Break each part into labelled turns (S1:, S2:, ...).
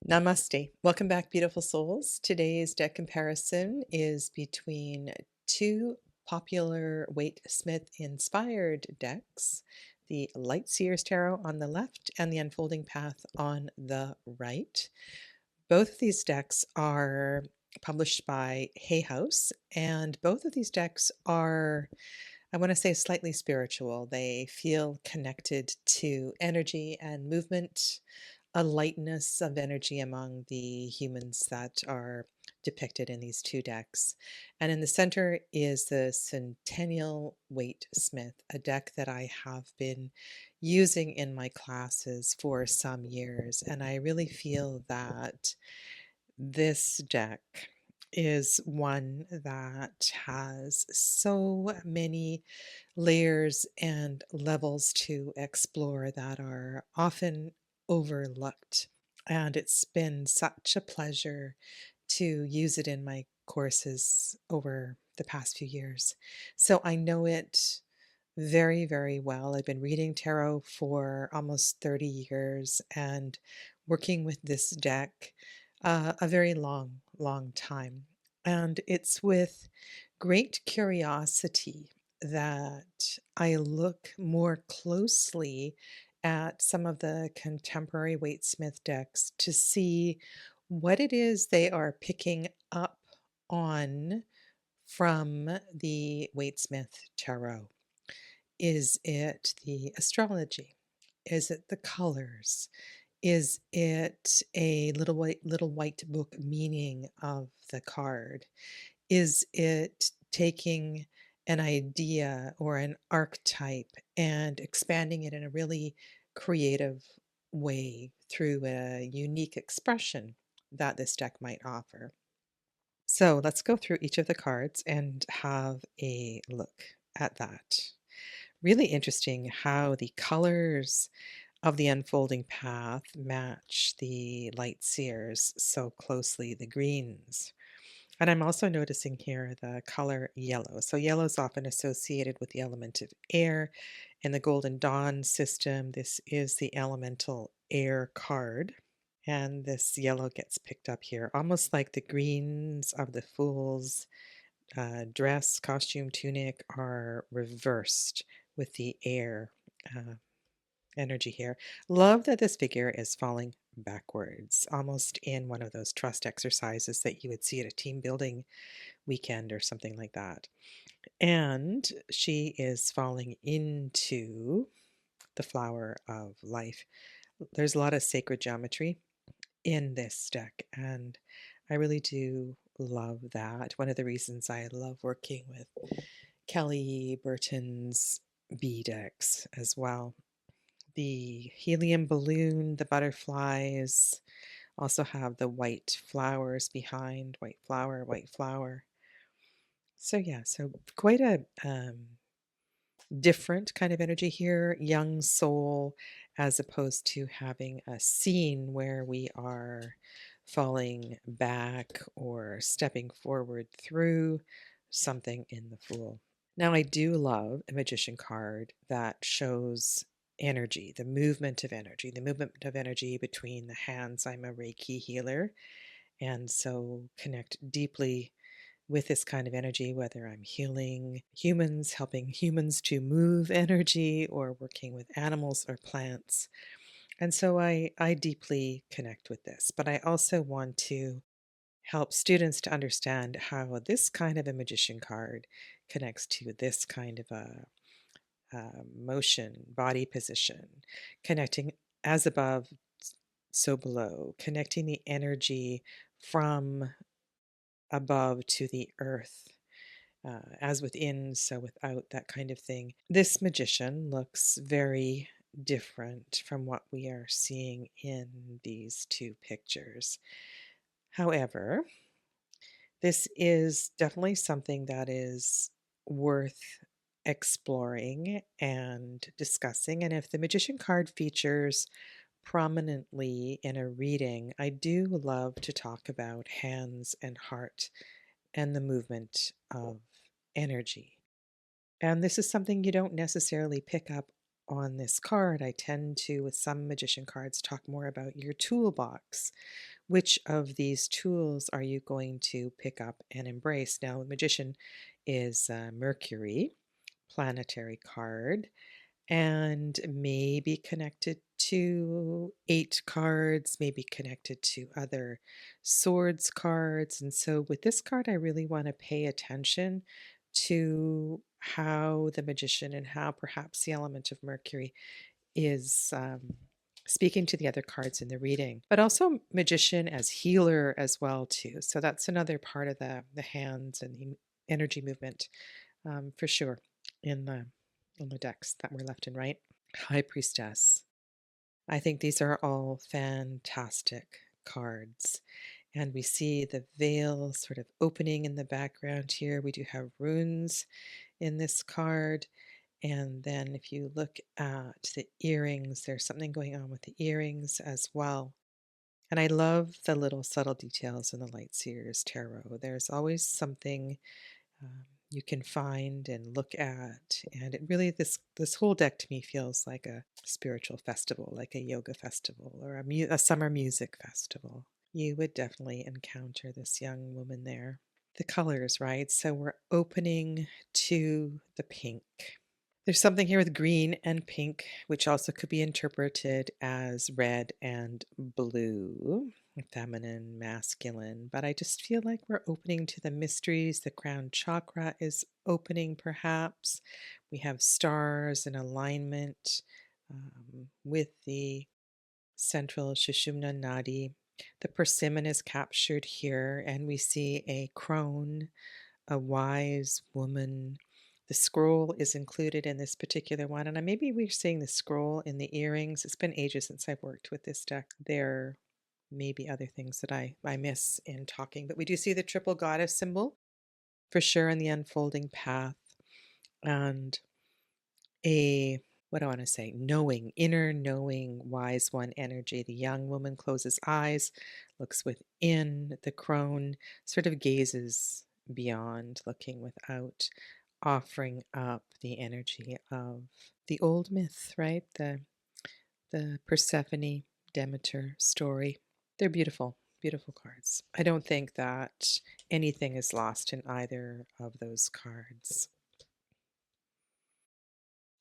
S1: Namaste. Welcome back, beautiful souls. Today's deck comparison is between two popular Waite-Smith inspired decks, the Lightseer's Tarot on the left and the Unfolding Path on the right. Both of these decks are published by Hay House, and both of these decks are, I want to say, slightly spiritual. They feel connected to energy and movement, a lightness of energy among the humans that are depicted in these two decks. And in the center is the Centennial Waite-Smith, a deck that I have been using in my classes for some years. And I really feel that this deck is one that has so many layers and levels to explore that are often overlooked. And it's been such a pleasure to use it in my courses over the past few years. So I know it very, very well. I've been reading tarot for almost 30 years and working with this deck a very long, long time. And it's with great curiosity that I look more closely at some of the contemporary Waite-Smith decks to see what it is they are picking up on from the Waite-Smith tarot. Is it the astrology? Is it the colors? Is it a little white book meaning of the card? Is it taking an idea or an archetype and expanding it in a really creative way through a unique expression that this deck might offer? So let's go through each of the cards and have a look at that. Really interesting how the colors of the unfolding path match the light seers so closely, the greens. And I'm also noticing here the color yellow. So yellow is often associated with the element of air. In the Golden Dawn system, this is the elemental air card. And this yellow gets picked up here, almost like the greens of the Fool's dress, costume, tunic are reversed with the air energy here. Love that this figure is falling backwards, almost in one of those trust exercises that you would see at a team building weekend or something like that. And she is falling into the flower of life. There's a lot of sacred geometry in this deck, and I really do love that. One of the reasons I love working with Kelly Burton's bee decks as well. The helium balloon, the butterflies also have the white flowers behind, white flower, white flower. So yeah, so quite a different kind of energy here, young soul, as opposed to having a scene where we are falling back or stepping forward through something in the Fool. Now, I do love a magician card that shows energy, the movement of energy between the hands. I'm a Reiki healer, and so connect deeply with this kind of energy, whether I'm healing humans, helping humans to move energy, or working with animals or plants. And so I deeply connect with this, but I also want to help students to understand how this kind of a magician card connects to this kind of a motion, body position, connecting as above, so below, connecting the energy from above to the earth, as within, so without, that kind of thing. This magician looks very different from what we are seeing in these two pictures. However, this is definitely something that is worth exploring and discussing. And if the magician card features prominently in a reading, I do love to talk about hands and heart and the movement of energy. And this is something you don't necessarily pick up on this card, I tend to, with some magician cards, talk more about your toolbox. Which of these tools are you going to pick up and embrace? Now, the magician is Mercury, planetary card, and maybe connected to 8 cards, maybe connected to other swords cards. And so with this card, I really want to pay attention to how the magician and how perhaps the element of Mercury is speaking to the other cards in the reading, but also magician as healer as well too. So that's another part of the hands and the energy movement, for sure, in the decks that were left and right. High Priestess. I think these are all fantastic cards. And we see the veil sort of opening in the background here. We do have runes in this card. And then if you look at the earrings, there's something going on with the earrings as well. And I love the little subtle details in the Lightseer's Tarot. There's always something you can find and look at, and it really, this whole deck to me feels like a spiritual festival, like a yoga festival or a summer music festival. You would definitely encounter this young woman there. The colors, right? So we're opening to the pink. There's something here with green and pink, which also could be interpreted as red and blue, feminine, masculine. But I just feel like we're opening to the mysteries. The crown chakra is opening, perhaps. We have stars in alignment with the central Sushumna Nadi. The persimmon is captured here, and we see a crone, a wise woman. The scroll is included in this particular one, and maybe we're seeing the scroll in the earrings. It's been ages since I've worked with this deck. There may be other things that I miss in talking, but we do see the triple goddess symbol for sure in the unfolding path, and a, what do I want to say, knowing, inner knowing, wise one energy. The young woman closes eyes, looks within. The crone sort of gazes beyond, looking without, offering up the energy of the old myth, right? The Persephone Demeter story. They're beautiful, beautiful cards. I don't think that anything is lost in either of those cards.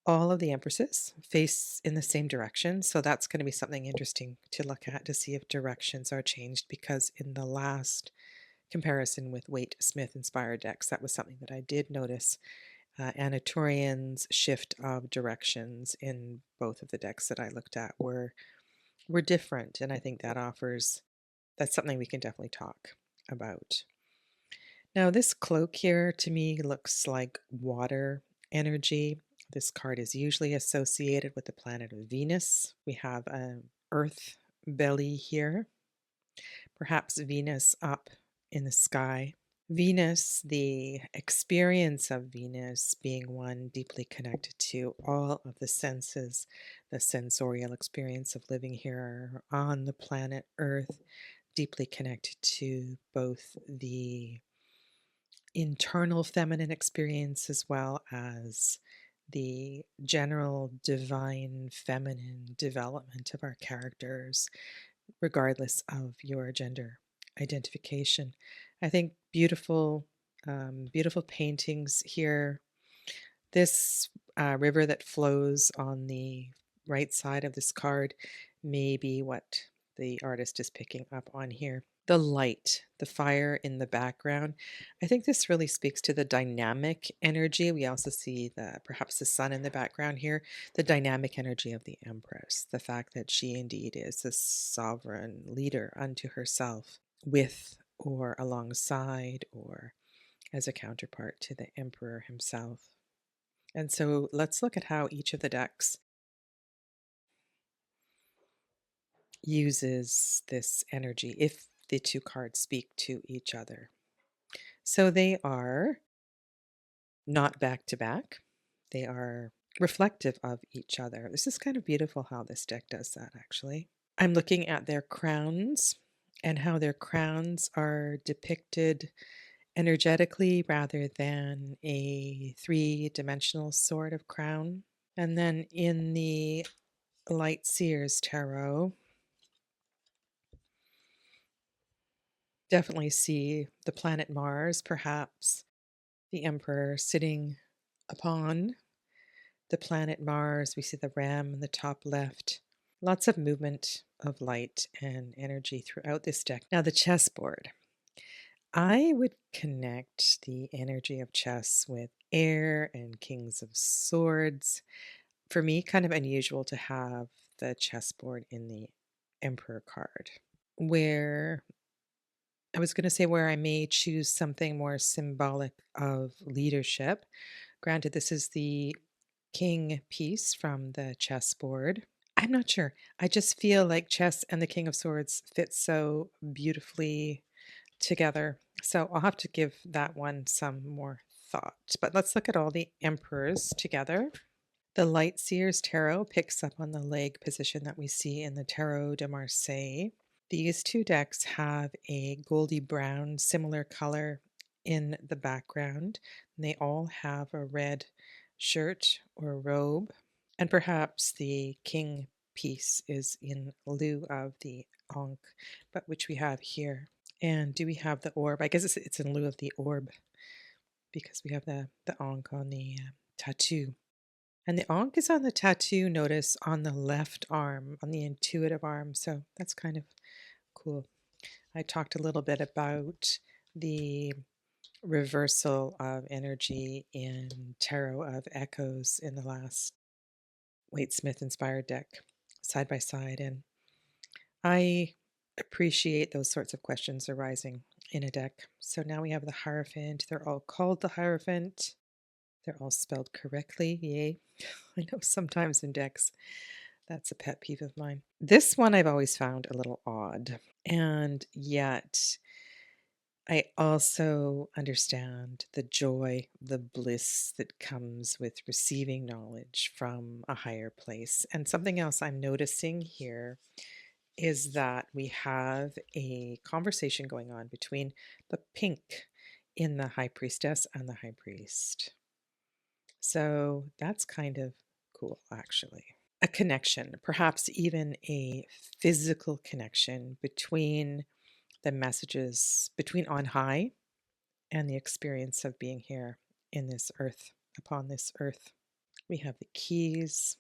S1: All of the empresses face in the same direction, so that's going to be something interesting to look at to see if directions are changed, because in the last comparison with Waite-Smith inspired decks, that was something that I did notice. Anatolian's shift of directions in both of the decks that I looked at were different, and I think that's something we can definitely talk about. Now, this cloak here to me looks like water energy. This card is usually associated with the planet of Venus. We have an earth belly here, perhaps Venus up in the sky. Venus, the experience of Venus being one deeply connected to all of the senses, the sensorial experience of living here on the planet Earth, deeply connected to both the internal feminine experience as well as the general divine feminine development of our characters, regardless of your gender identification. I think beautiful, beautiful paintings here. This river that flows on the right side of this card may be what the artist is picking up on here. The light, the fire in the background. I think this really speaks to the dynamic energy. We also see perhaps the sun in the background here, the dynamic energy of the Empress, the fact that she indeed is a sovereign leader unto herself, with or alongside or as a counterpart to the Emperor himself. And so let's look at how each of the decks uses this energy, if the two cards speak to each other. So they are not back to back. They are reflective of each other. This is kind of beautiful how this deck does that, actually. I'm looking at their crowns and how their crowns are depicted energetically rather than a three-dimensional sort of crown. And then in the Light Seers Tarot, definitely see the planet Mars, perhaps the Emperor sitting upon the planet Mars. We see the ram in the top left. Lots of movement of light and energy throughout this deck. Now, the chessboard. I would connect the energy of chess with air and kings of swords. For me, kind of unusual to have the chessboard in the Emperor card, where I was going to say where I may choose something more symbolic of leadership. Granted, this is the king piece from the chessboard. I'm not sure. I just feel like chess and the King of Swords fit so beautifully together. So I'll have to give that one some more thought. But let's look at all the emperors together. The Light Seers Tarot picks up on the leg position that we see in the Tarot de Marseille. These two decks have a goldy brown, similar color in the background. And they all have a red shirt or robe. And perhaps the king piece is in lieu of the ankh, but which we have here. And do we have the orb? I guess it's in lieu of the orb because we have the ankh on the tattoo. And the ankh is on the tattoo, notice, on the left arm, on the intuitive arm. So that's kind of cool. I talked a little bit about the reversal of energy in Tarot of Echoes in the last Waite-Smith inspired deck, side by side. And I appreciate those sorts of questions arising in a deck. So now we have the Hierophant. They're all called the Hierophant. They're all spelled correctly. Yay. I know sometimes in decks that's a pet peeve of mine. This one I've always found a little odd. And yet I also understand the joy, the bliss that comes with receiving knowledge from a higher place. And something else I'm noticing here is that we have a conversation going on between the pink in the High Priestess and the High Priest. So that's kind of cool, actually. A connection, perhaps even a physical connection between the messages, between on high and the experience of being here in this earth, upon this earth. We have the keys.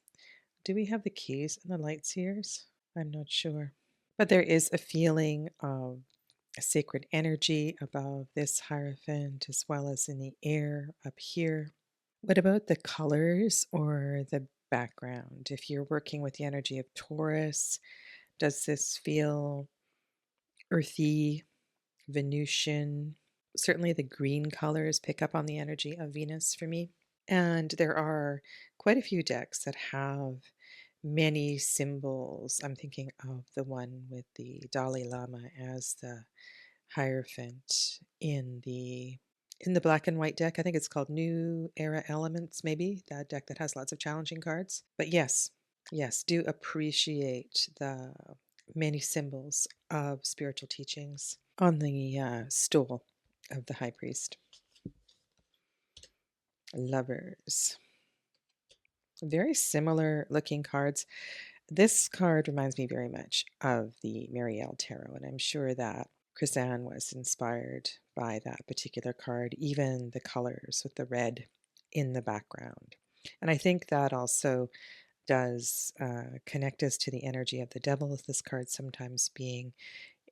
S1: Do we have the keys in the Light Seers? I'm not sure. But there is a feeling of a sacred energy above this Hierophant as well as in the air up here. What about the colors or the background? If you're working with the energy of Taurus, does this feel earthy, Venusian? Certainly the green colors pick up on the energy of Venus for me. And there are quite a few decks that have many symbols. I'm thinking of the one with the Dalai Lama as the Hierophant in the black and white deck. I think it's called New Era Elements, maybe, that deck that has lots of challenging cards. But yes, do appreciate the many symbols of spiritual teachings on the stool of the High Priest. Lovers. Very similar looking cards. This card reminds me very much of the Marielle Tarot, and I'm sure that Chrysanne was inspired by that particular card, even the colors with the red in the background. And I think that also does connect us to the energy of the devil, this card sometimes being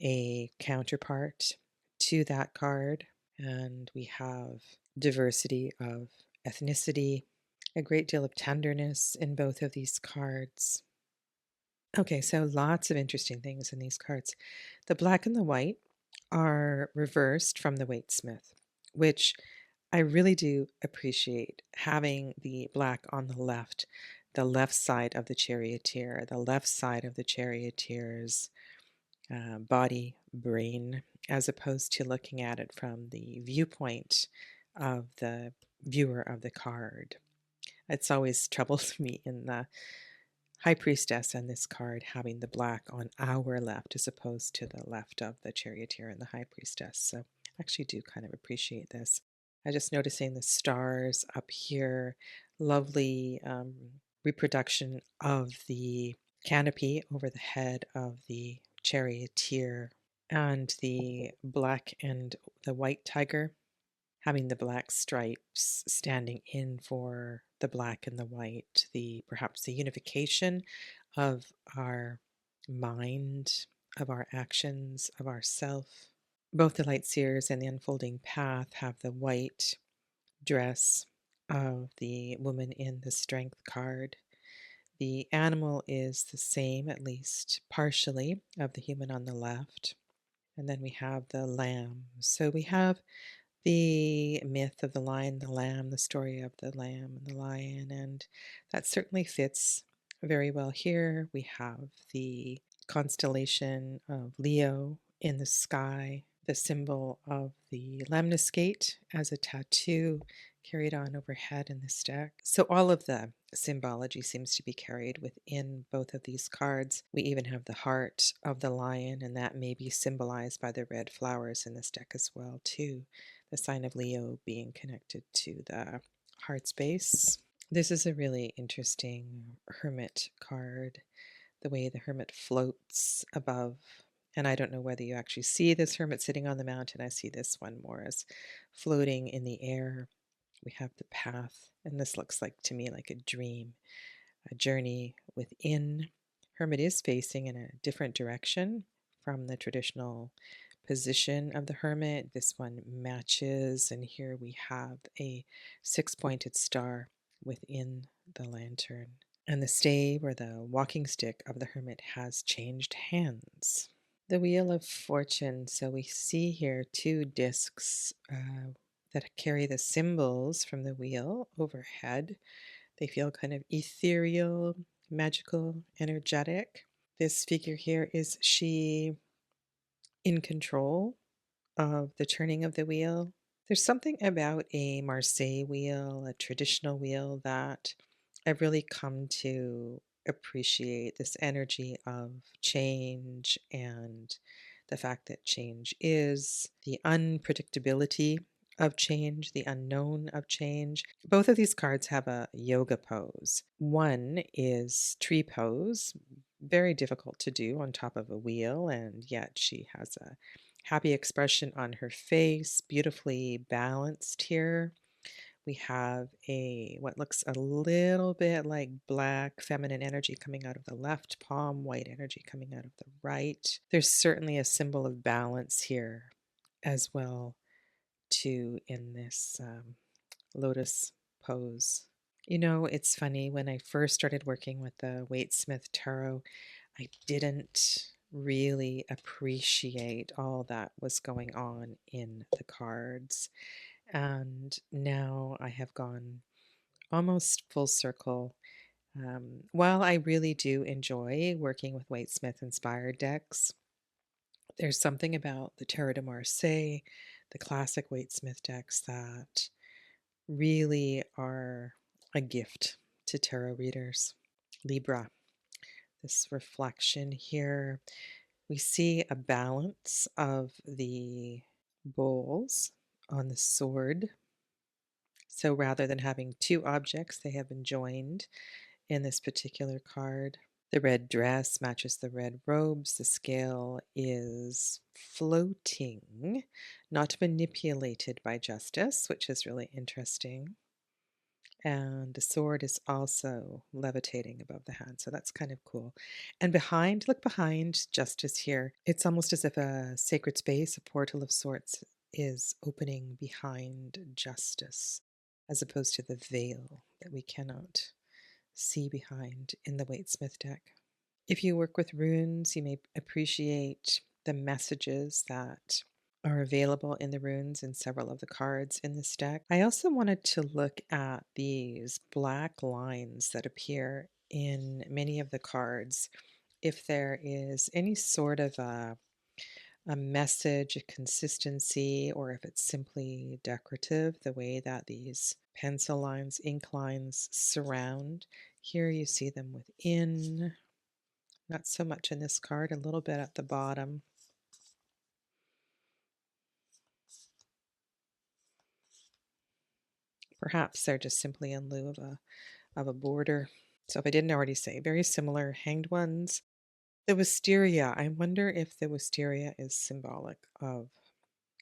S1: a counterpart to that card. And we have diversity of ethnicity, a great deal of tenderness in both of these cards. Okay, so lots of interesting things in these cards. The black and the white are reversed from the Waite-Smith, which I really do appreciate, having the black on the left side of the charioteer, the left side of the charioteer's body, brain, as opposed to looking at it from the viewpoint of the viewer of the card. It's always troubled me in the High Priestess and this card having the black on our left as opposed to the left of the charioteer and the High Priestess. So I actually do kind of appreciate this. I just noticing the stars up here, lovely reproduction of the canopy over the head of the charioteer, and the black and the white tiger having the black stripes standing in for the black and the white, the perhaps the unification of our mind, of our actions, of our self. Both the light seers and the unfolding path have the white dress of the woman in the strength card. The animal is the same, at least partially, of the human on the left. And then we have the lamb. So we have the myth of the lion, the lamb, the story of the lamb and the lion, and that certainly fits very well here. We have the constellation of Leo in the sky, the symbol of the lemniscate as a tattoo carried on overhead in this deck. So all of the symbology seems to be carried within both of these cards. We even have the heart of the lion, and that may be symbolized by the red flowers in this deck as well too. The sign of Leo being connected to the heart space. This is a really interesting hermit card, the way the hermit floats above. And I don't know whether you actually see this hermit sitting on the mountain. I see this one more as floating in the air. We have the path, and this looks like to me like a dream, a journey within. Hermit is facing in a different direction from the traditional position of the hermit. This one matches, and here we have a six-pointed star within the lantern. And the stave or the walking stick of the hermit has changed hands. The Wheel of Fortune. So we see here two discs that carry the symbols from the wheel overhead. They feel kind of ethereal, magical, energetic. This figure here, is she in control of the turning of the wheel? There's something about a Marseille wheel, a traditional wheel, that I've really come to appreciate, this energy of change and the fact that change is the unpredictability of change, the unknown of change. Both of these cards have a yoga pose. One is tree pose, very difficult to do on top of a wheel, and yet she has a happy expression on her face, beautifully balanced here. We have what looks a little bit like black feminine energy coming out of the left palm, white energy coming out of the right. There's certainly a symbol of balance here as well, too, in this lotus pose. You know, it's funny, when I first started working with the Waite-Smith Tarot, I didn't really appreciate all that was going on in the cards. And now I have gone almost full circle. While I really do enjoy working with Waite-Smith inspired decks, there's something about the Tarot de Marseille, the classic Waite-Smith decks, that really are a gift to tarot readers. Libra, this reflection here, we see a balance of the bowls on the sword. So rather than having two objects, they have been joined in this particular card. The red dress matches the red robes. The scale is floating, not manipulated by justice, which is really interesting. And the sword is also levitating above the hand, so that's kind of cool. And behind, look behind Justice here. It's almost as if a sacred space, a portal of sorts, is opening behind Justice, as opposed to the veil that we cannot see behind in the Waite-Smith deck. If you work with runes, you may appreciate the messages that are available in the runes in several of the cards in this deck. I also wanted to look at these black lines that appear in many of the cards. If there is any sort of a message, a consistency, or if it's simply decorative, the way that these pencil lines, ink lines surround. Here you see them within, not so much in this card, a little bit at the bottom. Perhaps they're just simply in lieu of a border. So if I didn't already say, very similar hanged ones. The wisteria, I wonder if the wisteria is symbolic of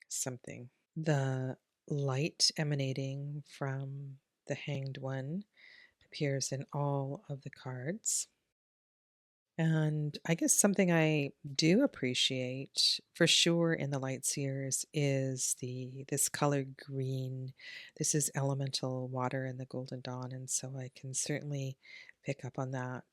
S1: something. The light emanating from the hanged one appears in all of the cards. And I guess something I do appreciate for sure in the light seers is this color green. This is elemental water in the golden dawn, and so I can certainly pick up on that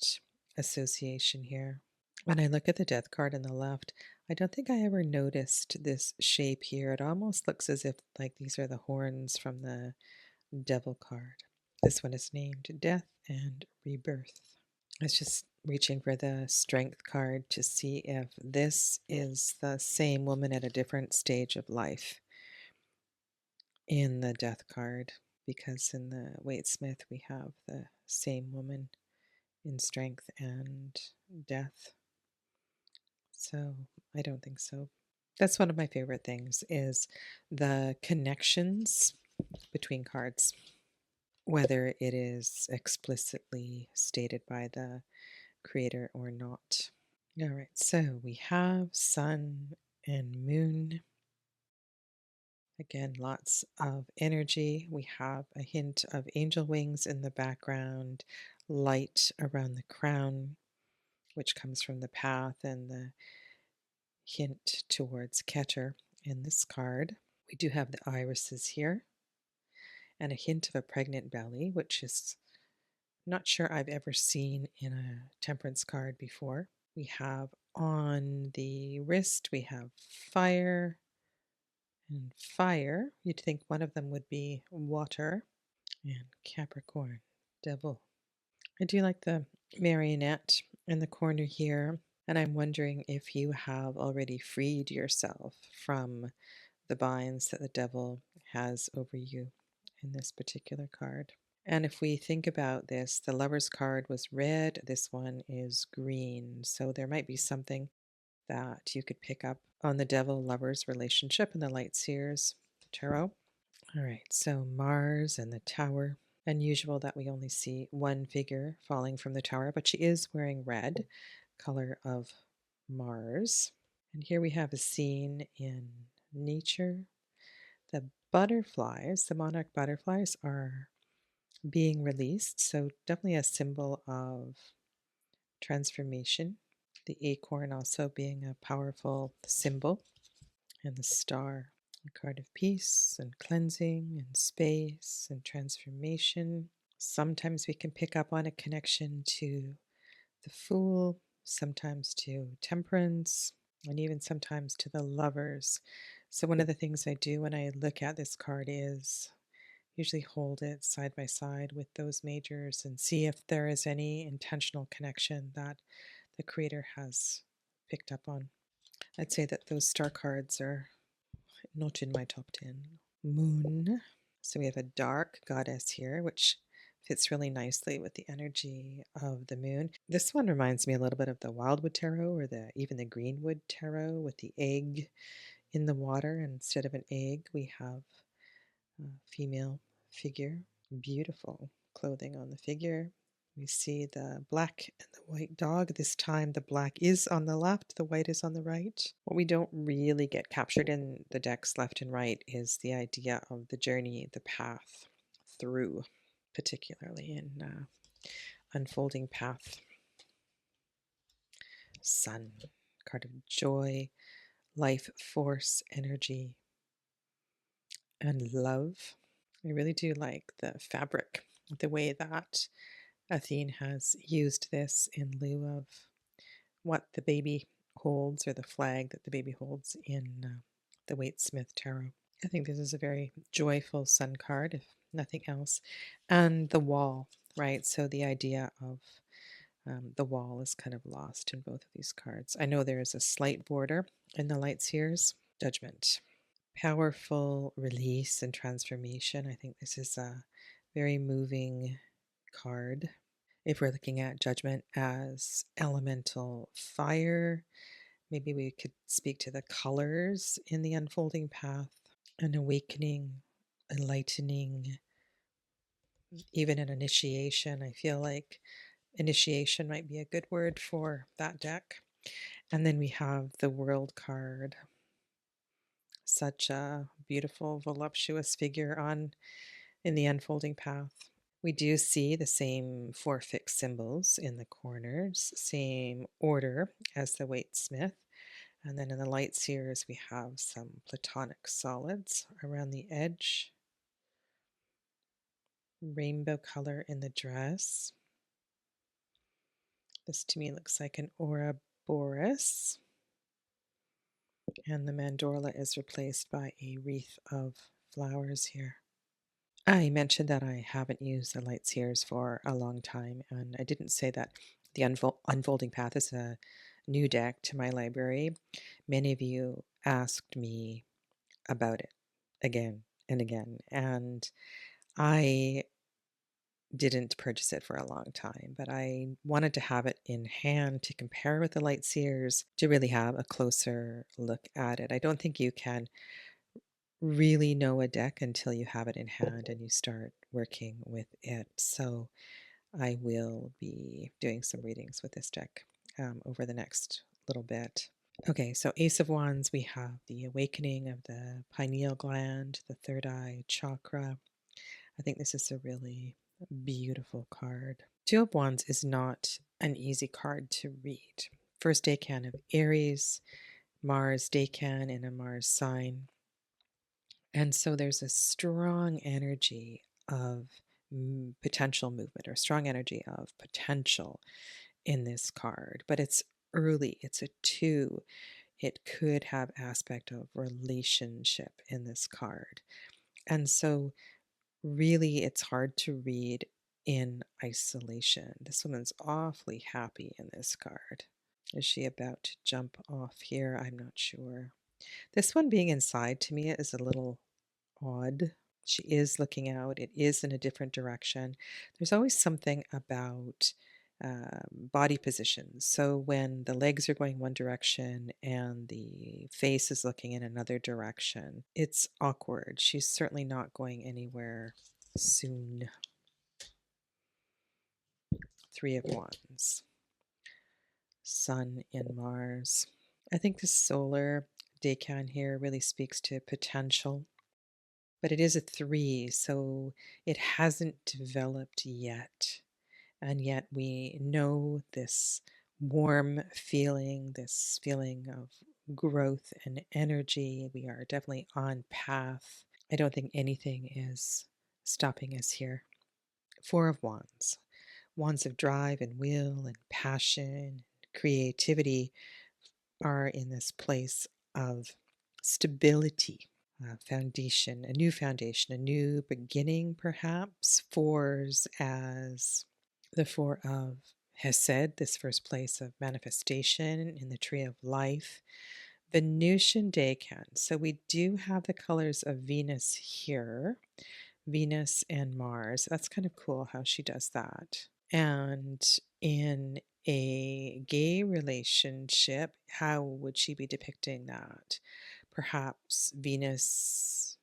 S1: association here. When I look at the death card on the left, I don't think I ever noticed this shape here. It almost looks as if like these are the horns from the devil card. This one is named Death and Rebirth. I was just reaching for the strength card to see if this is the same woman at a different stage of life in the death card, because in the Waite-Smith we have the same woman in strength and death. So I don't think so. That's one of my favorite things, is the connections between cards, whether it is explicitly stated by the creator or not. All right, so we have sun and moon. Again, lots of energy. We have a hint of angel wings in the background, light around the crown, which comes from the path, and the hint towards Keter in this card. We do have the irises here, and a hint of a pregnant belly, which is not sure I've ever seen in a temperance card before. We have on the wrist, we have fire and fire. You'd think one of them would be water, and Capricorn, devil. I do like the marionette in the corner here, and I'm wondering if you have already freed yourself from the binds that the devil has over you in this particular card. And if we think about this, the Lover's card was red, this one is green. So there might be something that you could pick up on the devil-lover's relationship in the Light Seers Tarot. All right, so Mars and the Tower. Unusual that we only see one figure falling from the tower, but she is wearing red, color of Mars. And here we have a scene in nature. The butterflies, the monarch butterflies, are being released, so definitely a symbol of transformation. The acorn also being a powerful symbol, and the star, a card of peace and cleansing and space and transformation. Sometimes we can pick up on a connection to the Fool, sometimes to Temperance, and even sometimes to the Lovers. So one of the things I do when I look at this card is usually hold it side by side with those majors and see if there is any intentional connection that the creator has picked up on. I'd say that those star cards are not in my top 10. Moon. So we have a dark goddess here, which fits really nicely with the energy of the moon. This one reminds me a little bit of the Wildwood Tarot, or even the Greenwood Tarot, with the egg in the water. And instead of an egg, we have a female figure. Beautiful clothing on the figure. We see the black and the white dog. This time the black is on the left, the white is on the right. What we don't really get captured in the decks left and right is the idea of the journey, the path through, particularly in Unfolding Path. Sun, card of joy, life force, energy, and love. I really do like the fabric, the way that Athene has used this in lieu of what the baby holds, or the flag that the baby holds in the Waite-Smith Tarot. I think this is a very joyful sun card, if nothing else. And the wall, right? So the idea of the wall is kind of lost in both of these cards. I know there is a slight border in the Light Seers. Judgment. Powerful release and transformation. I think this is a very moving card. If we're looking at Judgment as elemental fire, maybe we could speak to the colors in the unfolding path, an awakening, enlightening, even an initiation. I feel like Initiation might be a good word for that deck. And then we have the World card. Such a beautiful, voluptuous figure in the unfolding path. We do see the same four fixed symbols in the corners, same order as the Waite-Smith. And then in the Lightseers, we have some platonic solids around the edge. Rainbow color in the dress. This to me looks like an Ouroboros. And the mandorla is replaced by a wreath of flowers here. I mentioned that I haven't used the Lightseers for a long time, and I didn't say that the Unfolding Path is a new deck to my library. Many of you asked me about it again and again, and I didn't purchase it for a long time, but I wanted to have it in hand to compare with the Lightseers to really have a closer look at it. I don't think you can really know a deck until you have it in hand and you start working with it. So I will be doing some readings with this deck over the next little bit. Okay, so Ace of Wands, we have the awakening of the pineal gland, the third eye chakra. I think this is a really beautiful card. Two of Wands is not an easy card to read. First decan of Aries, Mars decan in a Mars sign. And so there's a strong energy of potential movement or strong energy of potential in this card, but it's early. It's a 2. It could have aspect of relationship in this card. And so really it's hard to read in isolation. This woman's awfully happy in this card. Is she about to jump off here? I'm not sure. This one being inside to me is a little odd. She is looking out. It is in a different direction. There's always something about body positions. So when the legs are going one direction and the face is looking in another direction, it's awkward. She's certainly not going anywhere soon. Three of Wands. Sun in Mars. I think the solar decan here really speaks to potential, but it is a 3, so it hasn't developed yet. And yet we know this warm feeling, this feeling of growth and energy. We are definitely on path. I don't think anything is stopping us here. Four of Wands. Wands of drive and will and passion, creativity are in this place of stability. Foundation, a new beginning, perhaps. Fours as the Four of Hesed, this first place of manifestation in the Tree of Life. Venusian decan. So we do have the colors of Venus here, Venus and Mars. That's kind of cool how she does that. And in a gay relationship, how would she be depicting that? Perhaps Venus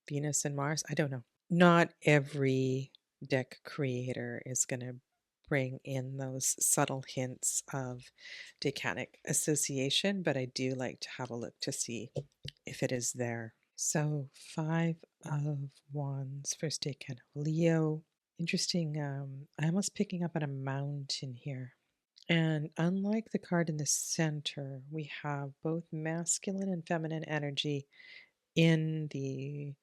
S1: and Mars? I don't know. Not every deck creator is going to bring in those subtle hints of decanic association, but I do like to have a look to see if it is there. So 5 of Wands, first decan of Leo. Interesting. I'm almost picking up on a mountain here. And unlike the card in the center, we have both masculine and feminine energy in the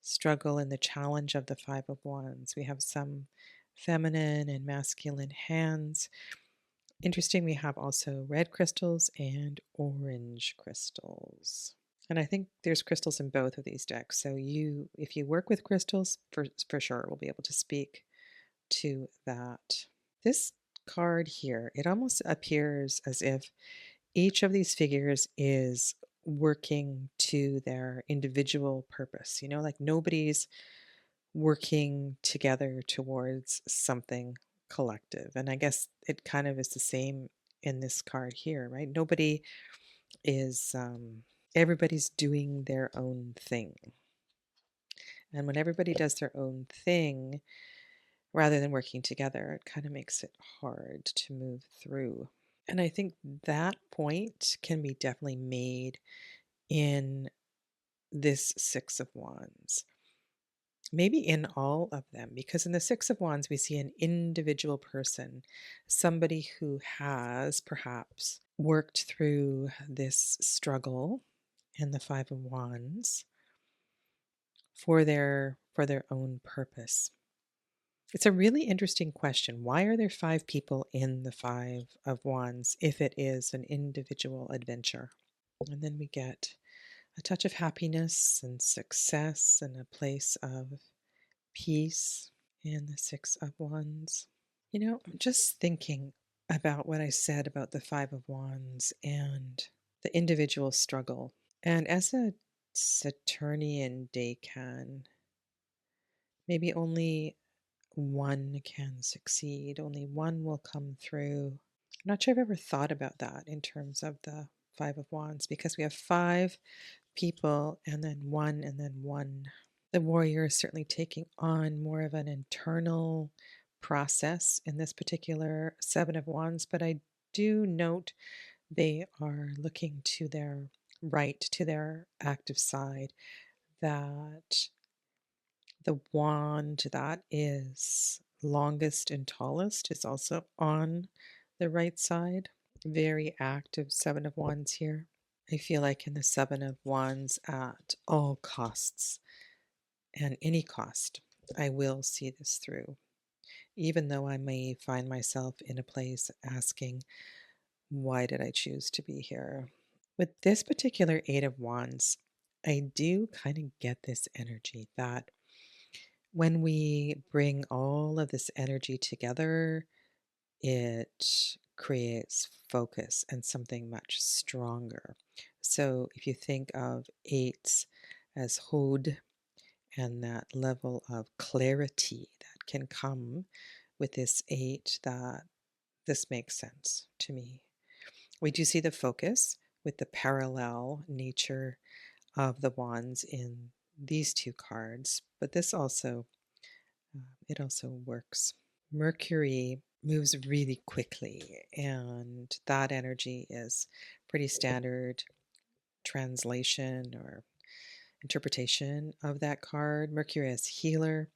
S1: struggle and the challenge of the Five of Wands. We have some feminine and masculine hands. Interesting, we have also red crystals and orange crystals. And I think there's crystals in both of these decks. So if you work with crystals, for sure, we'll be able to speak to that. This card here, it almost appears as if each of these figures is working to their individual purpose. Like nobody's working together towards something collective. And I guess it kind of is the same in this card here, right? Nobody is, everybody's doing their own thing. And when everybody does their own thing, rather than working together, it kind of makes it hard to move through. And I think that point can be definitely made in this Six of Wands. Maybe in all of them, because in the Six of Wands, we see an individual person, somebody who has perhaps worked through this struggle in the Five of Wands for their own purpose. It's a really interesting question. Why are there five people in the Five of Wands if it is an individual adventure? And then we get a touch of happiness and success and a place of peace in the Six of Wands. I'm just thinking about what I said about the Five of Wands and the individual struggle. And as a Saturnian decan, maybe only one can succeed, only one will come through. I'm not sure I've ever thought about that in terms of the Five of Wands, because we have five people and then one and then one. The warrior is certainly taking on more of an internal process in this particular Seven of Wands, but I do note they are looking to their right, to their active side, that the wand that is longest and tallest is also on the right side. Very active Seven of Wands here. I feel like in the Seven of Wands, at all costs and any cost, I will see this through. Even though I may find myself in a place asking, why did I choose to be here? With this particular Eight of Wands, I do kind of get this energy that when we bring all of this energy together, it creates focus and something much stronger. So if you think of eights as Hod and that level of clarity that can come with this eight, that this makes sense to me. We do see the focus with the parallel nature of the wands in these two cards, but this also it also works. Mercury moves really quickly, and that energy is pretty standard translation or interpretation of that card. Mercury as healer.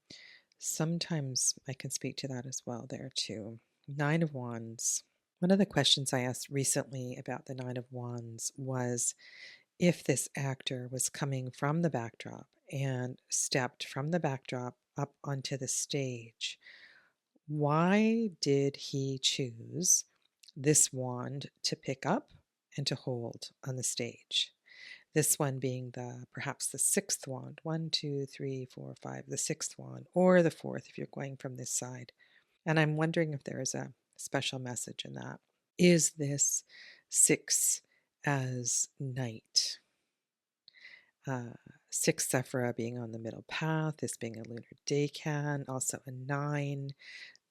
S1: Sometimes I can speak to that as well there too. Nine of Wands. One of the questions I asked recently about the Nine of Wands was if this actor was coming from the backdrop and stepped from the backdrop up onto the stage, why did he choose this wand to pick up and to hold on the stage? This one being perhaps the sixth wand. One, two, three, four, five, the sixth wand, or the fourth if you're going from this side. And I'm wondering if there is a special message in that. Is this six as night? Six Sephira being on the middle path, this being a lunar decan, also a nine,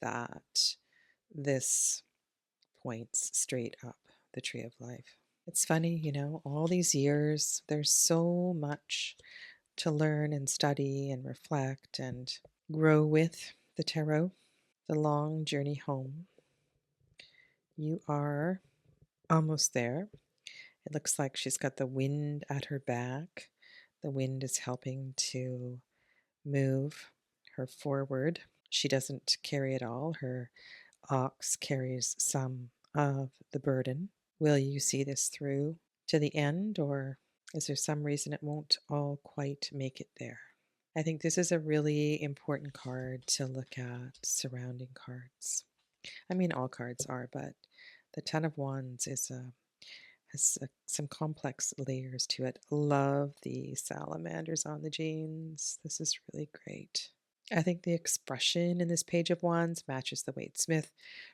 S1: that this points straight up the tree of life. It's funny, all these years, there's so much to learn and study and reflect and grow with the tarot. The long journey home. You are almost there. It looks like she's got the wind at her back. The wind is helping to move her forward. She doesn't carry it all. Her ox carries some of the burden. Will you see this through to the end, or is there some reason it won't all quite make it there? I think this is a really important card to look at surrounding cards. I mean, all cards are, but the Ten of Wands has some complex layers to it. Love the salamanders on the jeans. This is really great. I think the expression in this Page of Wands matches the Waite-Smith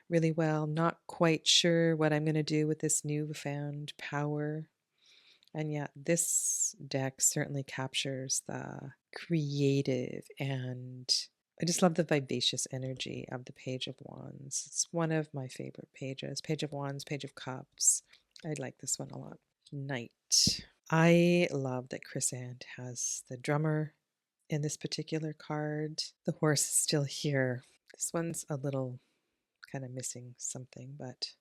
S1: really well. Not quite sure what I'm going to do with this newfound power. And yet this deck certainly captures the creative, and I just love the vivacious energy of the Page of Wands. It's one of my favorite pages. Page of Wands, Page of Cups. I like this one a lot. Knight. I love that Chris And has the drummer in this particular card. The horse is still here. This one's a little kind of missing something, but.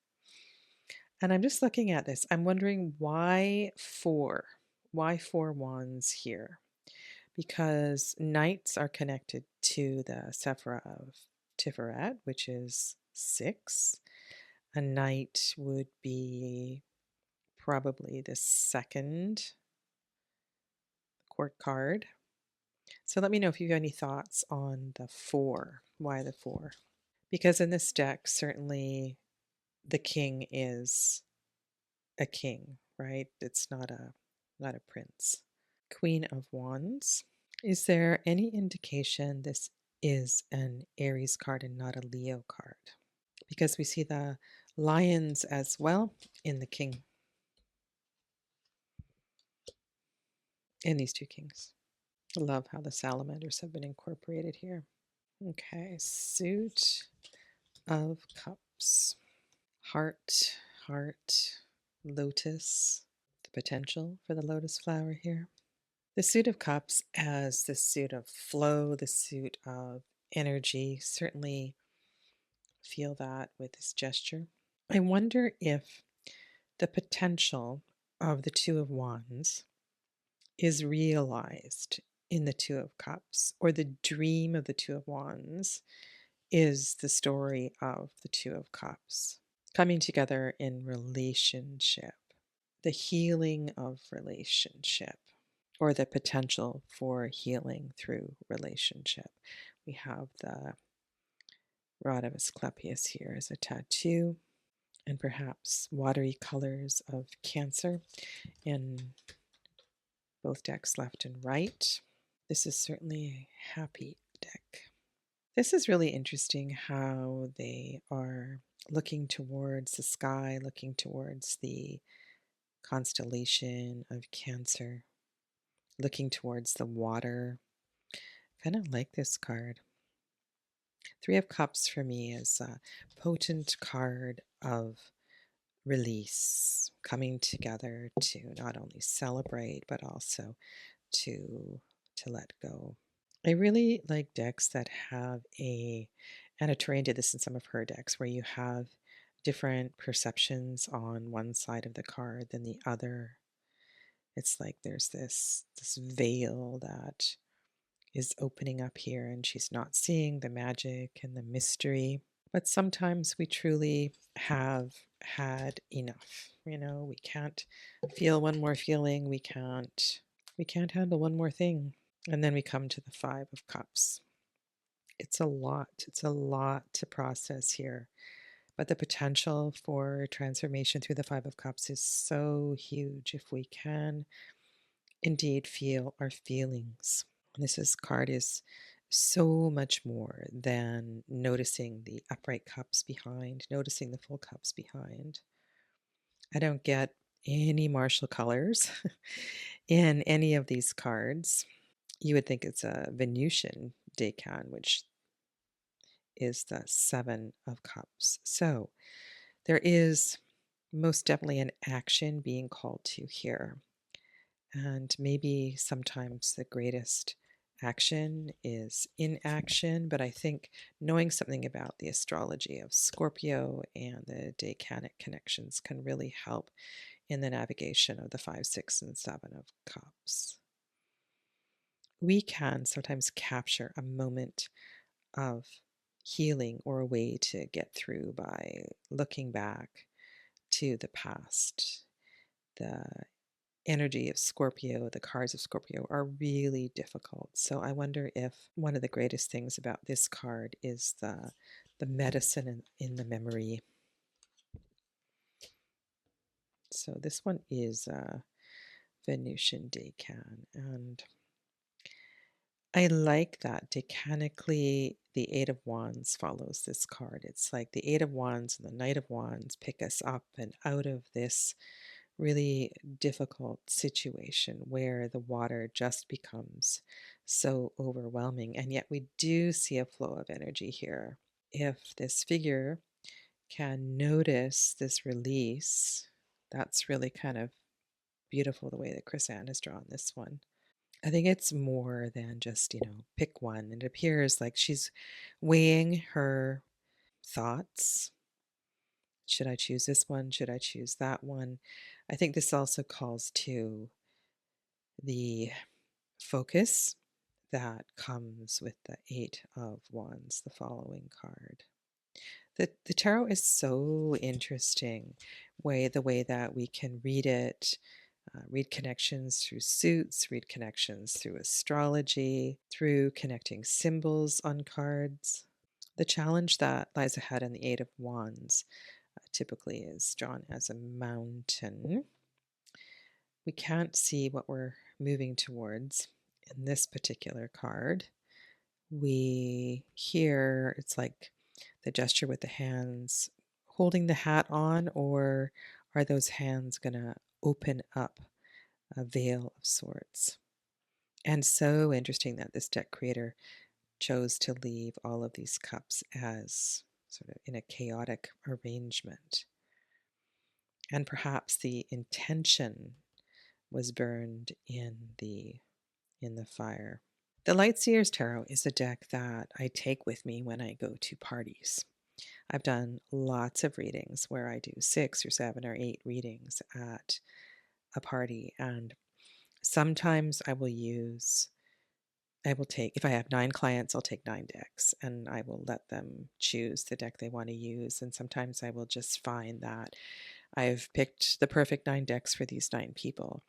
S1: And I'm just looking at this. I'm wondering why four? Why four wands here? Because knights are connected to the Sephira of Tiferet, which is 6. A knight would be probably the second court card. So let me know if you have any thoughts on the 4. Why the 4? Because in this deck, certainly the king is a king, right? It's not a prince. Queen of Wands. Is there any indication this is an Aries card and not a Leo card? Because we see the lions as well in the king, in these two kings. I love how the salamanders have been incorporated here. Okay, suit of cups. Heart, heart, lotus. The potential for the lotus flower here. The suit of cups as the suit of flow, the suit of energy. Certainly feel that with this gesture. I wonder if the potential of the Two of Wands is realized in the Two of Cups, or the dream of the Two of Wands is the story of the Two of Cups coming together in relationship, the healing of relationship, or the potential for healing through relationship. We have the Rod of Asclepius here as a tattoo, and perhaps watery colors of Cancer in both decks, left and right. This is certainly a happy deck. This is really interesting how they are looking towards the sky, looking towards the constellation of Cancer, looking towards the water. Kind of like this card. Three of Cups for me is a potent card of release, coming together to not only celebrate but also to let go. I really like decks that have and Torian did this in some of her decks, where you have different perceptions on one side of the card than the other. It's like there's this veil that is opening up here, and she's not seeing the magic and the mystery. But sometimes we truly have had enough. We can't feel one more feeling. We can't handle one more thing. And then we come to the Five of Cups. It's a lot. It's a lot to process here. But the potential for transformation through the Five of Cups is so huge if we can indeed feel our feelings. This card is so much more than noticing the upright cups behind, noticing the full cups behind. I don't get any martial colors in any of these cards. You would think it's a Venusian decan, which is the Seven of Cups. So there is most definitely an action being called to here. And maybe sometimes the greatest action is inaction, but I think knowing something about the astrology of Scorpio and the decanic connections can really help in the navigation of the 5, 6, and 7 of Cups. We can sometimes capture a moment of healing or a way to get through by looking back to the past. The energy of Scorpio, the cards of Scorpio are really difficult. So I wonder if one of the greatest things about this card is the medicine in the memory. So this one is a Venusian decan, and I like that decanically the Eight of Wands follows this card. It's like the Eight of Wands and the Knight of Wands pick us up and out of this really difficult situation where the water just becomes so overwhelming. And yet we do see a flow of energy here. If this figure can notice this release, that's really kind of beautiful the way that Chris Ann has drawn this one. I think it's more than just, pick one. It appears like she's weighing her thoughts. Should I choose this one? Should I choose that one? I think this also calls to the focus that comes with the Eight of Wands, the following card. The tarot is so interesting, the way that we can read it, read connections through suits, read connections through astrology, through connecting symbols on cards. The challenge that lies ahead in the Eight of Wands typically is drawn as a mountain. We can't see what we're moving towards in this particular card. We hear it's like the gesture with the hands holding the hat on, or are those hands going to open up a veil of sorts? And so interesting that this deck creator chose to leave all of these cups as sort of in a chaotic arrangement. And perhaps the intention was burned in the fire. The Lightseer's Tarot is a deck that I take with me when I go to parties. I've done lots of readings where I do 6 or 7 or 8 readings at a party, and sometimes I will take, if I have 9 clients, I'll take 9 decks and I will let them choose the deck they want to use. And sometimes I will just find that I've picked the perfect 9 decks for these 9 people.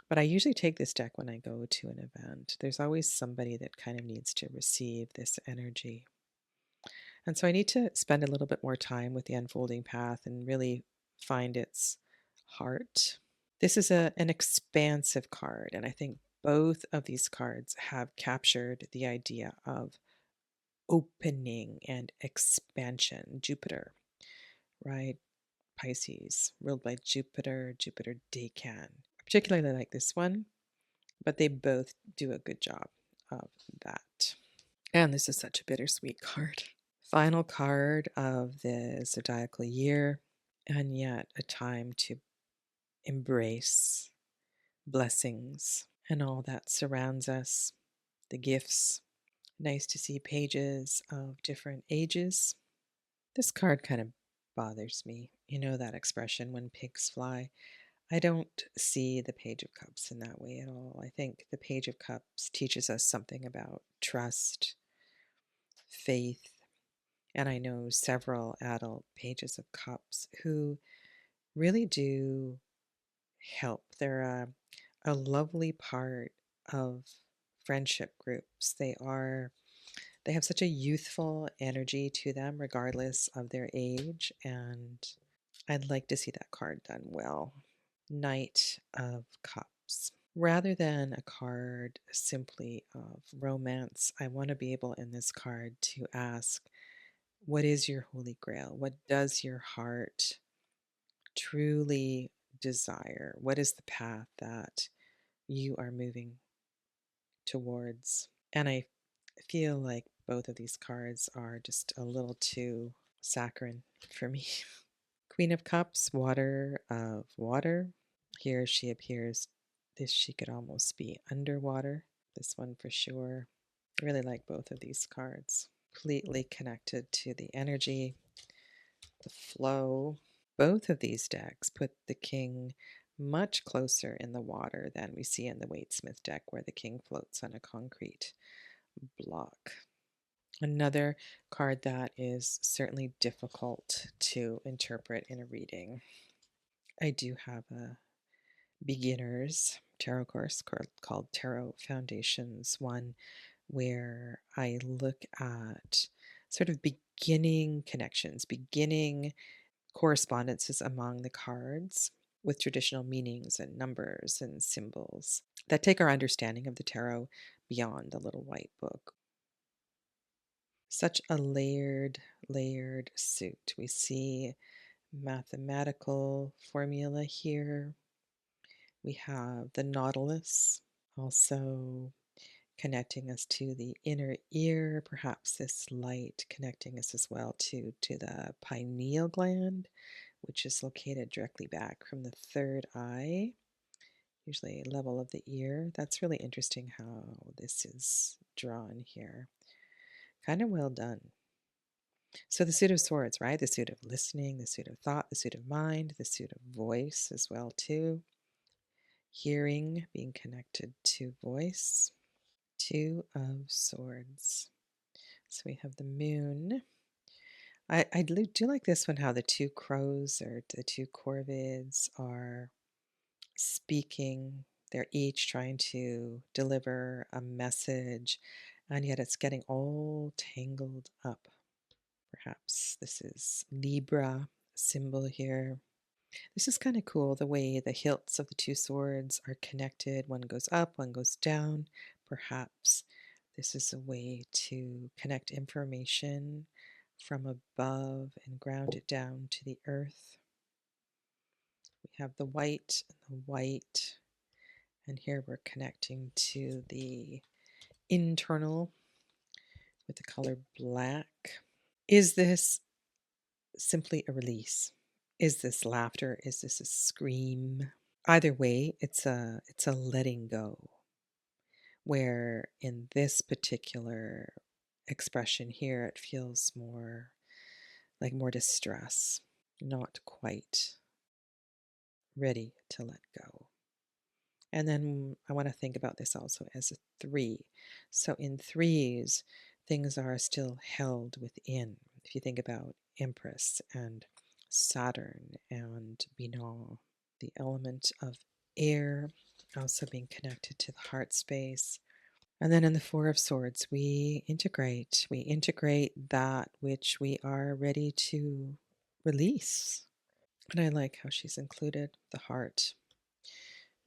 S1: But I usually take this deck when I go to an event. There's always somebody that kind of needs to receive this energy. And so I need to spend a little bit more time with the unfolding path and really find its heart. This is an expansive card, and I think both of these cards have captured the idea of opening and expansion. Jupiter, right? Pisces, ruled by Jupiter, Jupiter Decan. I particularly like this one, but they both do a good job of that. And this is such a bittersweet card. Final card of the zodiacal year, and yet a time to embrace blessings and all that surrounds us, the gifts. Nice to see pages of different ages. This card kind of bothers me. You know that expression, when pigs fly? I don't see the Page of Cups in that way at all. I think the Page of Cups teaches us something about trust, faith, and I know several adult Pages of Cups who really do help. They're a lovely part of friendship groups. They have such a youthful energy to them regardless of their age, and I'd like to see that card done well. Knight of Cups. Rather than a card simply of romance, I want to be able in this card to ask, what is your holy grail? What does your heart truly desire? What is the path that you are moving towards? And I feel like both of these cards are just a little too saccharine for me. Queen of Cups, water of water. Here she appears, she could almost be underwater. This one for sure. I really like both of these cards. Completely connected to the energy, the flow. Both of these decks put the king much closer in the water than we see in the Waite-Smith deck, where the king floats on a concrete block. Another card that is certainly difficult to interpret in a reading. I do have a beginner's tarot course called Tarot Foundations, one where I look at sort of beginning connections, beginning correspondences among the cards with traditional meanings and numbers and symbols that take our understanding of the tarot beyond the little white book. Such a layered suit. We see mathematical formula here. We have the Nautilus also connecting us to the inner ear, perhaps this light connecting us as well to the pineal gland, which is located directly back from the third eye. usually level of the ear. That's really interesting how this is drawn here. Kind of well done. So the suit of swords, right? The suit of listening, the suit of thought, the suit of mind, the suit of voice as well too. Hearing, being connected to voice. Two of swords. So we have the moon. I do like this one, how the two crows or the two corvids are speaking. They're each trying to deliver a message, and yet it's getting all tangled up. Perhaps this is Libra symbol here. This is kind of cool, the way the hilts of the two swords are connected. One goes up, one goes down. Perhaps this is a way to connect information from above and ground it down to the earth. We have the white and the white, and here we're connecting to the internal with the color black. Is this simply a release? Is this laughter? Is this a scream? Either way, it's a letting go. Where in this particular expression here, it feels more like more distress, not quite ready to let go. And then I want to think about this also as a three. So in threes, things are still held within. If you think about Empress and Saturn and Binah, the element of air also being connected to the heart space. And then in the Four of Swords, we integrate. We integrate that which we are ready to release. And I like how she's included the heart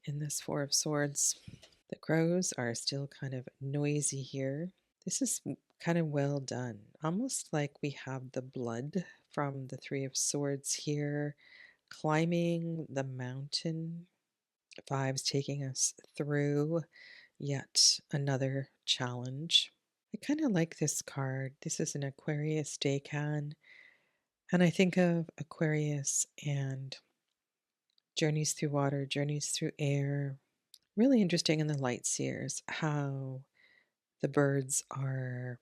S1: in this Four of Swords. The crows are still kind of noisy here. This is kind of well done. Almost like we have the blood from the Three of Swords here, climbing the mountain. Fives taking us through yet another challenge. I kind of like this card. This is an Aquarius decan, and I think of Aquarius and journeys through water, journeys through air. Really interesting in the Lightseers how the birds are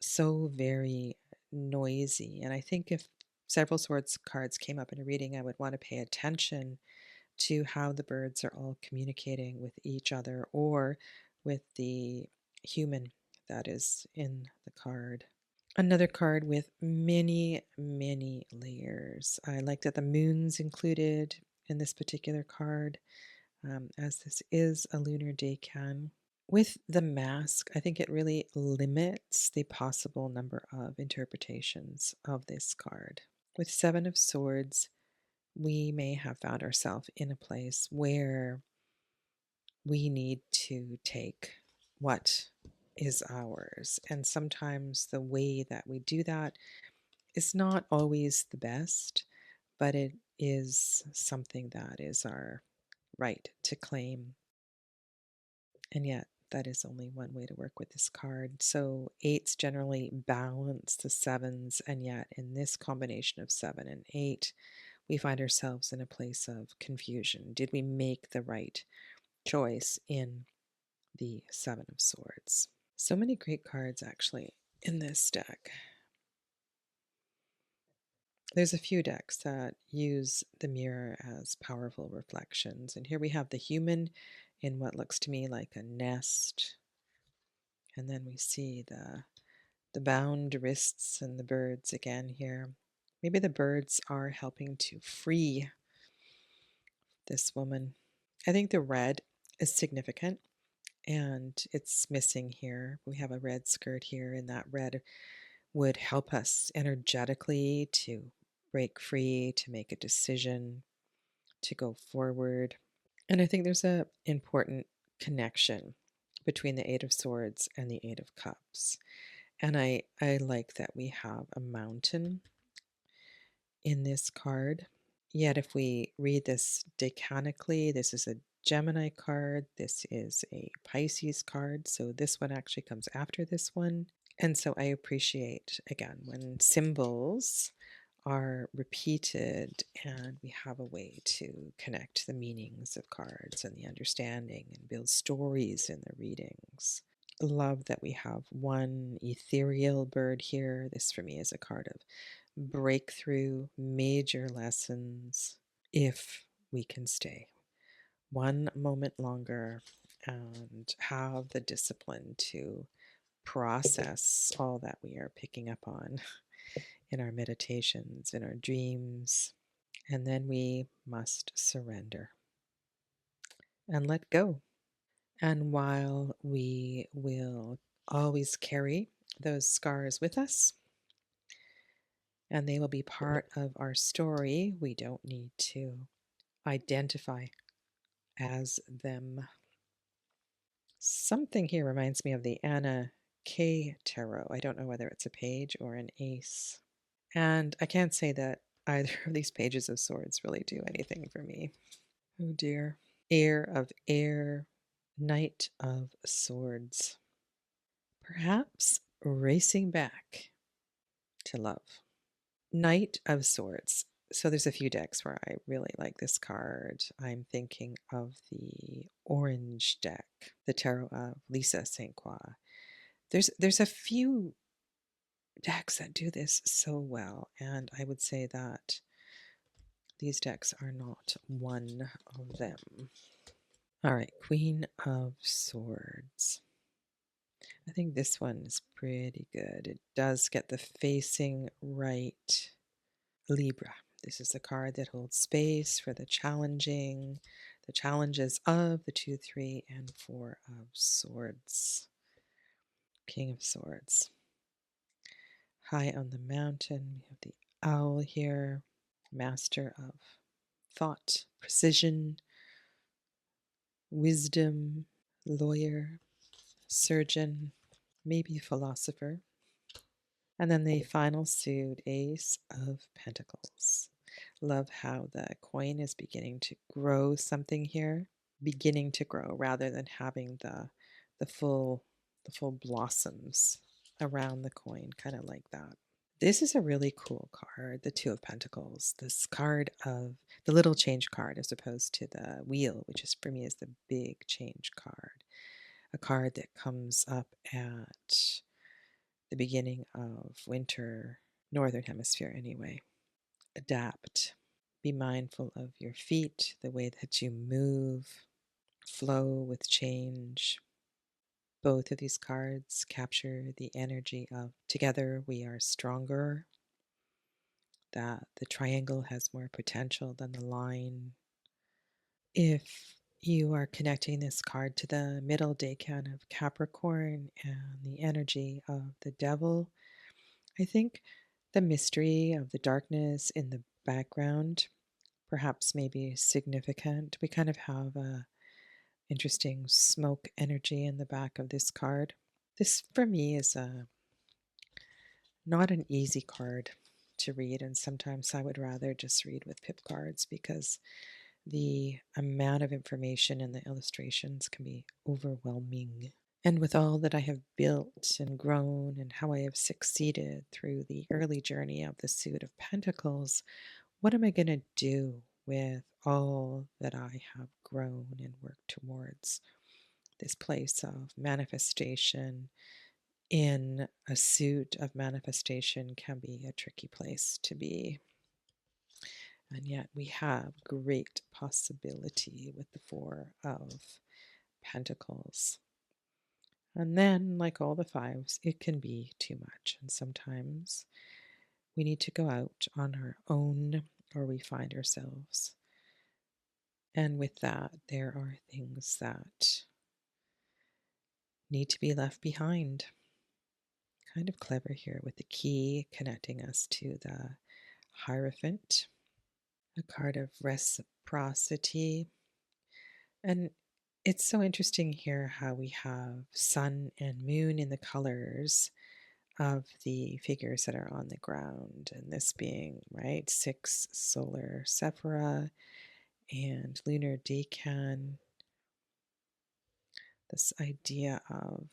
S1: so very noisy. And I think if several swords cards came up in a reading, I would want to pay attention to how the birds are all communicating with each other or with the human that is in the card. Another card with many, many layers. I like that the moon's included in this particular card, as this is a lunar decan. With the mask, I think it really limits the possible number of interpretations of this card. With Seven of Swords, we may have found ourselves in a place where we need to take what is ours. And sometimes the way that we do that is not always the best, but it is something that is our right to claim. And yet, that is only one way to work with this card. So, eights generally balance the sevens, and yet, in this combination of 7 and 8, we find ourselves in a place of confusion. Did we make the right choice in the Seven of Swords? So many great cards actually in this deck. There's a few decks that use the mirror as powerful reflections. And here we have the human in what looks to me like a nest. And then we see the bound wrists and the birds again here. Maybe the birds are helping to free this woman. I think the red is significant and it's missing here. We have a red skirt here, and that red would help us energetically to break free, to make a decision, to go forward. And I think there's an important connection between the Eight of Swords and the Eight of Cups. And I like that we have a mountain in this card. Yet if we read this decanically, this is a Gemini card, this is a Pisces card, so this one actually comes after this one. And so I appreciate, again, when symbols are repeated, and we have a way to connect the meanings of cards and the understanding and build stories in the readings. Love that we have one ethereal bird here. This for me is a card of breakthrough, major lessons, if we can stay one moment longer and have the discipline to process all that we are picking up on in our meditations, in our dreams. And then we must surrender and let go. And while we will always carry those scars with us, and they will be part of our story, we don't need to identify as them. Something here reminds me of the Anna K tarot. I don't know whether it's a page or an ace. And I can't say that either of these pages of swords really do anything for me. Oh dear. Heir of air, Knight of swords. Perhaps racing back to love. Knight of swords. So there's a few decks where I really like this card. I'm thinking of the orange deck, the tarot of Lisa St. Croix. There's a few decks that do this so well, and I would say that these decks are not one of them. All right, Queen of Swords. I think this one is pretty good. It does get the facing right. Libra. This is the card that holds space for the challenging, the challenges of the 2, 3, and 4 of Swords. King of Swords. High on the mountain, we have the owl here, master of thought, precision, wisdom, lawyer, surgeon, maybe philosopher. And then the final suit, Ace of Pentacles. Love how the coin is beginning to grow something here, beginning to grow rather than having the full blossoms around the coin, kind of like that. This is a really cool card, the Two of Pentacles. This card of the little change card as opposed to the wheel, which is for me is the big change card. A card that comes up at the beginning of winter, northern hemisphere anyway. Adapt. Be mindful of your feet, the way that you move, flow with change. Both of these cards capture the energy of together we are stronger, that the triangle has more potential than the line. If you are connecting this card to the middle decan of Capricorn and the energy of the devil, I think the mystery of the darkness in the background perhaps maybe significant. We kind of have a interesting smoke energy in the back of this card. This for me is not an easy card to read, and sometimes I would rather just read with pip cards because the amount of information in the illustrations can be overwhelming. And with all that I have built and grown and how I have succeeded through the early journey of the Suit of Pentacles, what am I going to do with all that I have grown and worked towards? This place of manifestation in a suit of manifestation can be a tricky place to be. And yet we have great possibility with the Four of Pentacles. And then, like all the fives, it can be too much. And sometimes we need to go out on our own or we find ourselves. And with that, there are things that need to be left behind. Kind of clever here with the key connecting us to the Hierophant, a card of reciprocity. And it's so interesting here how we have sun and moon in the colors of the figures that are on the ground. And this being, right, 6 solar Sephira and lunar decan. This idea of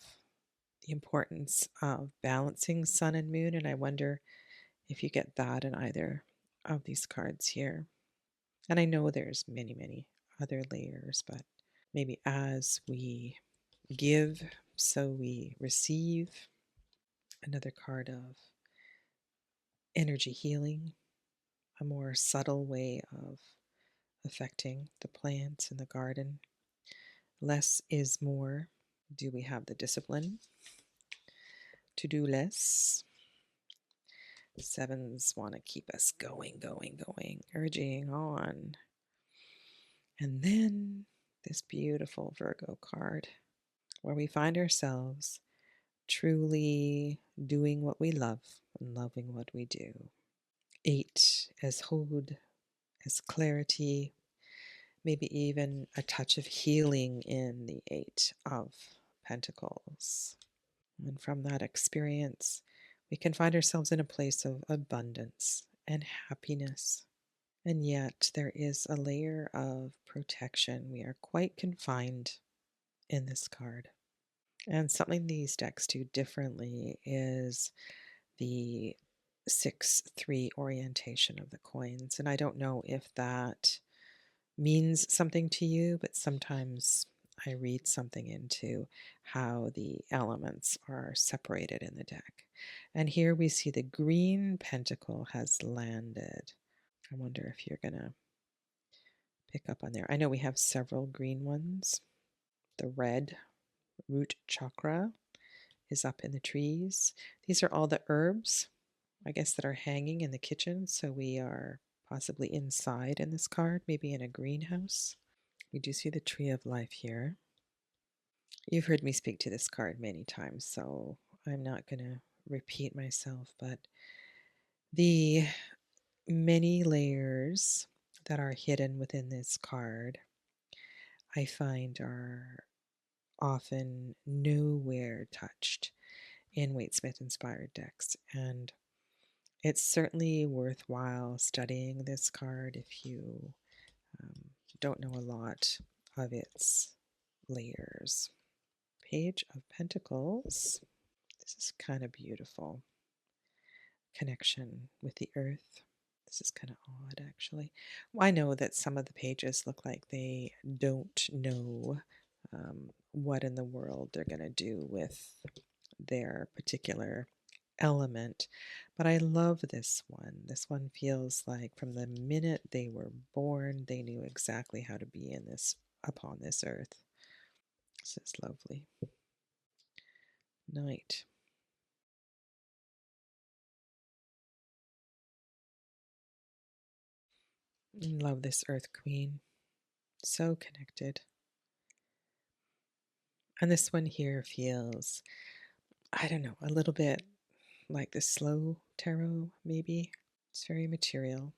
S1: the importance of balancing sun and moon. And I wonder if you get that in either of these cards here. And I know there's many, many other layers, but maybe as we give, so we receive. Another card of energy healing, a more subtle way of affecting the plants in the garden. Less is more. Do we have the discipline to do less? Sevens want to keep us going, going, going, urging on. And then this beautiful Virgo card, where we find ourselves truly doing what we love and loving what we do. 8 as hold, as clarity, maybe even a touch of healing in the 8 of Pentacles. And from that experience, we can find ourselves in a place of abundance and happiness. And yet there is a layer of protection. We are quite confined in this card. And something these decks do differently is the 6-3 orientation of the coins. And I don't know if that means something to you, but sometimes I read something into how the elements are separated in the deck. And here we see the green pentacle has landed. I wonder if you're going to pick up on there. I know we have several green ones. The red root chakra is up in the trees. These are all the herbs, I guess, that are hanging in the kitchen. So we are possibly inside in this card, maybe in a greenhouse. We do see the tree of life here. You've heard me speak to this card many times, so I'm not going to repeat myself, but the many layers that are hidden within this card, I find are often nowhere touched in Waite-Smith inspired decks. And it's certainly worthwhile studying this card if you don't know a lot of its layers. Page of Pentacles. This is kind of beautiful. Connection with the earth. This is kind of odd, actually. Well, I know that some of the pages look like they don't know what in the world they're going to do with their particular element, but I love this one. This one feels like from the minute they were born, they knew exactly how to be in this upon this earth. This is lovely. Night. Love this Earth Queen. So connected. And this one here feels, I don't know, a little bit like the slow tarot, maybe. It's very material.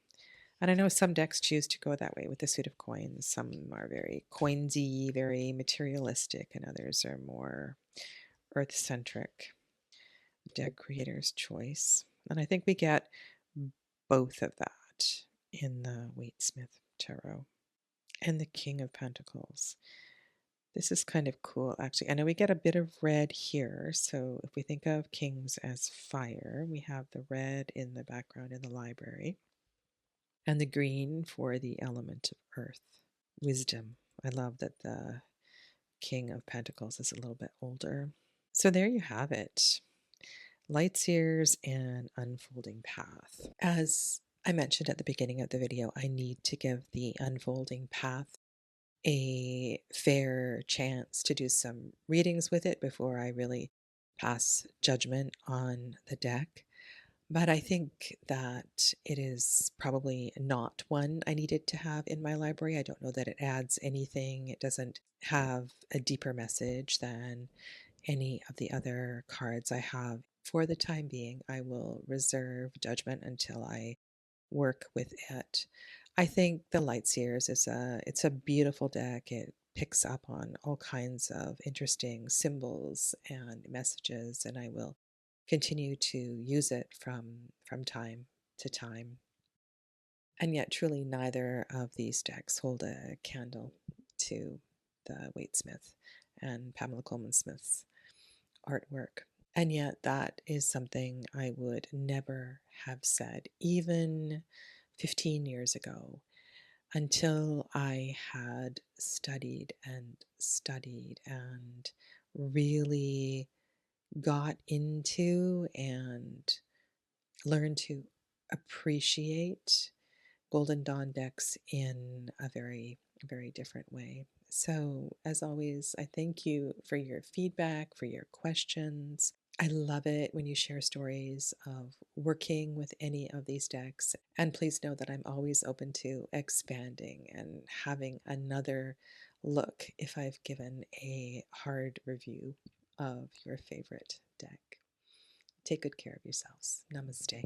S1: And I know some decks choose to go that way with the suit of coins. Some are very coinsy, very materialistic, and others are more earth-centric. Deck creator's choice. And I think we get both of that in the Waite-Smith tarot. And the King of Pentacles. This is kind of cool, actually. I know we get a bit of red here. So if we think of kings as fire, we have the red in the background in the library, and the green for the element of earth. Wisdom. I love that the King of Pentacles is a little bit older. So there you have it. Lighteers and Unfolding Path. As I mentioned at the beginning of the video, I need to give the Unfolding Path a fair chance to do some readings with it before I really pass judgment on the deck. But I think that it is probably not one I needed to have in my library. I don't know that it adds anything. It doesn't have a deeper message than any of the other cards I have. For the time being, I will reserve judgment until I work with it. I think the Lightseers it's a beautiful deck. It picks up on all kinds of interesting symbols and messages, and I will continue to use it from time to time. And yet truly neither of these decks hold a candle to the Waite-Smith and Pamela Coleman Smith's artwork. And yet, that is something I would never have said, even 15 years ago, until I had studied and really got into and learned to appreciate Golden Dawn decks in a very, very different way. So, as always, I thank you for your feedback, for your questions. I love it when you share stories of working with any of these decks. And please know that I'm always open to expanding and having another look if I've given a hard review of your favorite deck. Take good care of yourselves. Namaste.